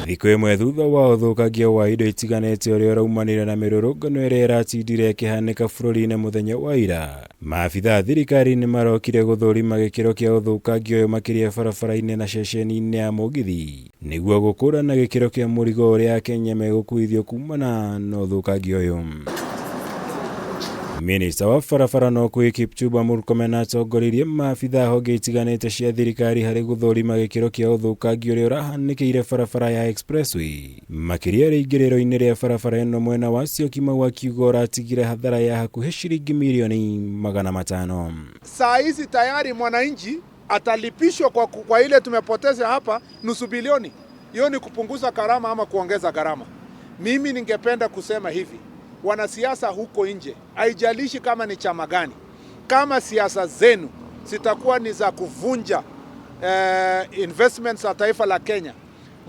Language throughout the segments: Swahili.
Thikũ ĩmwe thutha wa ũthũkangia wa indo itiganĩte ũrĩa ũraumanire na mĩrũrũngano ĩrĩa ĩratindire ĩkĩhanĩka bũrũri-inĩ mũthenya wa ira, maabitha thirikari nĩ marokire gũthũrima gĩkĩro kĩa ũthũkangia ũyũ makĩria barabara-inĩ na ceceni-inĩ ya mũgithi nĩguo gũkũrana gĩkĩro kĩa mũrigo ũrĩa Akenya megũkuithio kumana na ũthũkangia ũyũ. Minista wa barabara no Kipchumba Murkomen atongoririe maabitha honge itiganĩte cia thirikari harĩ gũthũrima gĩkĩro kĩa ũthũkangia ũrĩa ũrahanĩkĩire barabara ya Expressway makĩria rĩingĩrĩro-inĩ rĩa barabara ĩno mwena wa Syokimau akiuga ũratigire hathara ya hakuhĩ ciringi milioni 500. Saa hizi tayari mwananchi atalipishwa kwa ile tumepoteza hapa nusu bilioni. Hiyo ni kupunguza gharama ama kuongeza gharama. Mimi ningependa kusema hivi, wanasiasa huko nje, haijalishi kama ni chama gani, kama siasa zenu zitakuwa ni za kuvunja investments za taifa la Kenya,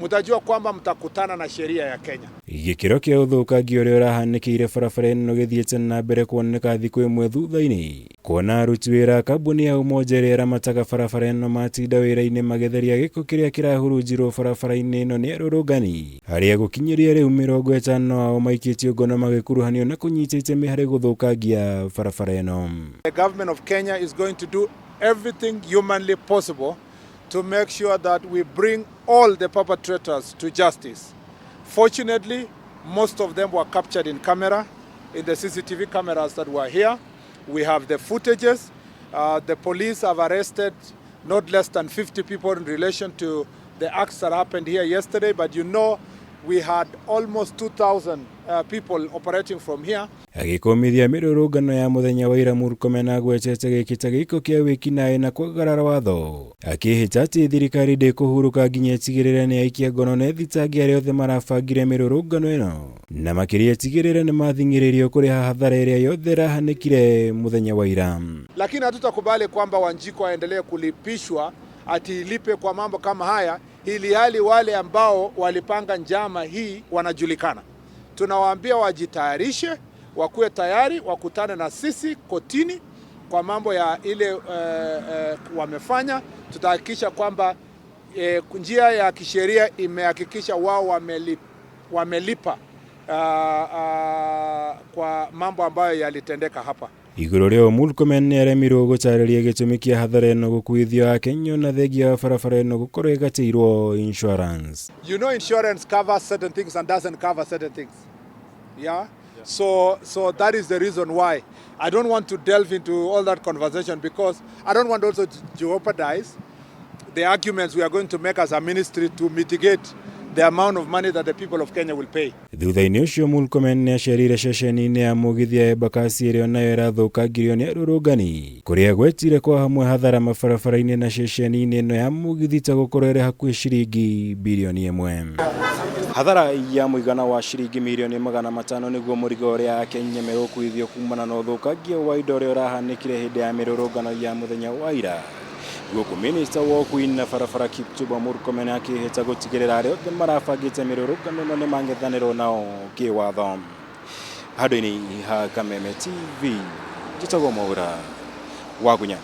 mutajua kwamba mtakutana na sheria ya Kenya. Gĩkĩro kĩa ũthũkangia ũrĩa ũrahanĩkĩire barabara ĩno gĩthiĩte na mbere kuoneka thikũ ĩmwe thutha-inĩ, kuona aruti wĩra kambuni ya UMOJA ĩrĩa ĩramataga barabara ĩno matinda wĩra-inĩ magĩtheria gĩko kĩrĩa kĩrahurunjirwo barabara-inĩ ĩno nĩ arũrũngani arĩa gũkinyĩria rĩu 50 ao maikĩtio ngono magĩkuruhanio na kũnyita itemi harĩ gũthũkangia barabara ĩno. The government of Kenya is going to do everything humanly possible to make sure that we bring all the perpetrators to justice. Fortunately, most of them were captured in camera, in the CCTV cameras that were here. We have the footages. The police have arrested not less than 50 people in relation to the acts that happened here yesterday, but you know we had almost 2,000 people operating from here. Agĩkomithia mĩrũrũngano ya mũthenya wa ira, Murkomen agwetete gĩkĩ ta gĩko kĩa wĩkinaĩ na kwagarara watho, akĩhĩta atĩ thirikari ndĩkũhurũka nginya ĩtigĩrĩre nĩ aikia ngono na thitangi arĩa othe marabangire mĩrũrũngano ĩno, na makĩria ĩtigĩrĩre nĩ mathing'ĩrĩrio kũrĩha hathara ĩrĩa yothe ĩrahanĩkire mũthenya wa ira. Lakini hatutakubali kwamba Wanjiko aendelee kulipishwa ati ilipe kwa mambo kama haya, ili hali wale ambao walipanga njama hii wanajulikana. Tunawaambia wajitayarishe, wakuwe tayari, wakutane na sisi kotini kwa mambo ya ile wamefanya. Tutahakikisha kwamba njia ya kisheria imehakikisha wao wamelipa kwa mambo ambayo yalitendeka hapa. Igũrũ rĩo Murkomen nĩ aremirwo gũtarĩria gĩtũmi kĩa hathara ĩno gũkuithio Akenya na thengia wa barabara ĩno gũkorwo ĩgatĩirwo insurance. You know, insurance covers certain things and doesn't cover certain things. Yeah? So that is the reason why I don't want to delve into all that conversation, because I don't want also to jeopardize the arguments we are going to make as a ministry to mitigate the amount of money that the people of Kenya will pay. Thutha-inĩ ũcio Murkomen nĩ acerire ceceni-inĩ ya mũgithi ya Embakasi ĩrĩa nayo ĩrathũkangirio nĩ arũrũngani, kũrĩa gwetire kwa hamwe hathara mabarabara-inĩ na ceceni-inĩ ĩno ya mũgithi ta gũkorwo ĩrĩ hakuhĩ ciringi birioni 1. Hathara ya mũigana wa ciringi milioni 500 nĩguo mũrigo ũrĩa Akenya megũkuithio kumana na ũthũkangia wa indo ũrĩa ũrahanĩkire hĩndĩ ya mĩrũrũngano ya mũthenya wa ira. Gũkũ minista wa UKUI na barabara Kipchumba Murkomen akĩhĩta gũtigĩrĩra arĩa othe marabangĩte mĩrũrũngano ĩno nĩ mang'ethanĩrwo nao kĩwatho. Handũ-inĩ ha Kameme TV, njĩtagwo Mwaura wa Gunya.